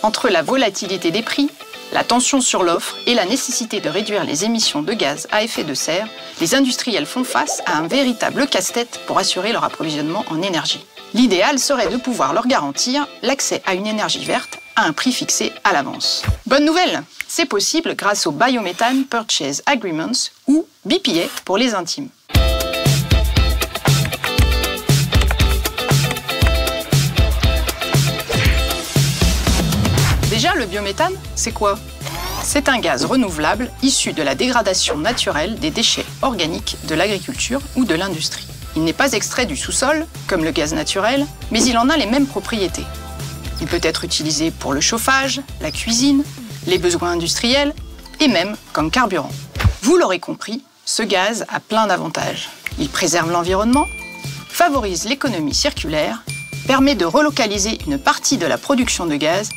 Entre la volatilité des prix, la tension sur l'offre et la nécessité de réduire les émissions de gaz à effet de serre, les industriels font face à un véritable casse-tête pour assurer leur approvisionnement en énergie. L'idéal serait de pouvoir leur garantir l'accès à une énergie verte à un prix fixé à l'avance. Bonne nouvelle, c'est possible grâce au Biomethane Purchase Agreements ou BPA pour les intimes. Déjà, le biométhane, c'est quoi? C'est un gaz renouvelable issu de la dégradation naturelle des déchets organiques de l'agriculture ou de l'industrie. Il n'est pas extrait du sous-sol, comme le gaz naturel, mais il en a les mêmes propriétés. Il peut être utilisé pour le chauffage, la cuisine, les besoins industriels et même comme carburant. Vous l'aurez compris, ce gaz a plein d'avantages. Il préserve l'environnement, favorise l'économie circulaire, permet de relocaliser une partie de la production de gaz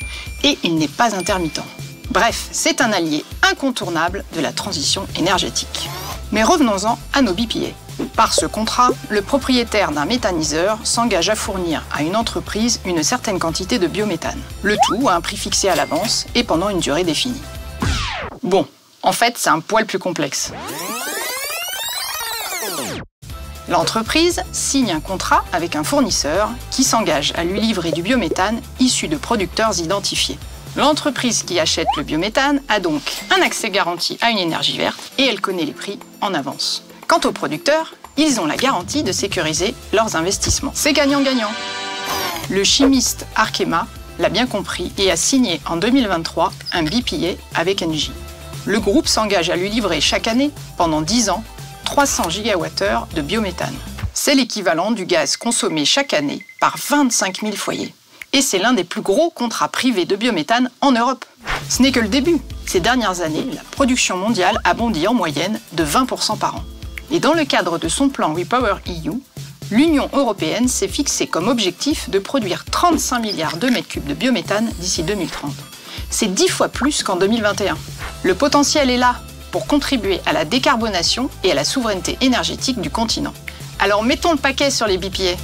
et il n'est pas intermittent. Bref, c'est un allié incontournable de la transition énergétique. Mais revenons-en à nos BPA. Par ce contrat, le propriétaire d'un méthaniseur s'engage à fournir à une entreprise une certaine quantité de biométhane. Le tout à un prix fixé à l'avance et pendant une durée définie. Bon, en fait, c'est un poil plus complexe. L'entreprise signe un contrat avec un fournisseur qui s'engage à lui livrer du biométhane issu de producteurs identifiés. L'entreprise qui achète le biométhane a donc un accès garanti à une énergie verte et elle connaît les prix en avance. Quant aux producteurs, ils ont la garantie de sécuriser leurs investissements. C'est gagnant-gagnant. Le chimiste Arkema l'a bien compris et a signé en 2023 un BPA avec Engie. Le groupe s'engage à lui livrer chaque année, pendant 10 ans, 300 gigawattheures de biométhane. C'est l'équivalent du gaz consommé chaque année par 25 000 foyers. Et c'est l'un des plus gros contrats privés de biométhane en Europe. Ce n'est que le début. Ces dernières années, la production mondiale a bondi en moyenne de 20% par an. Et dans le cadre de son plan REPowerEU, l'Union européenne s'est fixé comme objectif de produire 35 milliards de mètres cubes de biométhane d'ici 2030. C'est 10 fois plus qu'en 2021. Le potentiel est là pour contribuer à la décarbonation et à la souveraineté énergétique du continent. Alors mettons le paquet sur les BPA.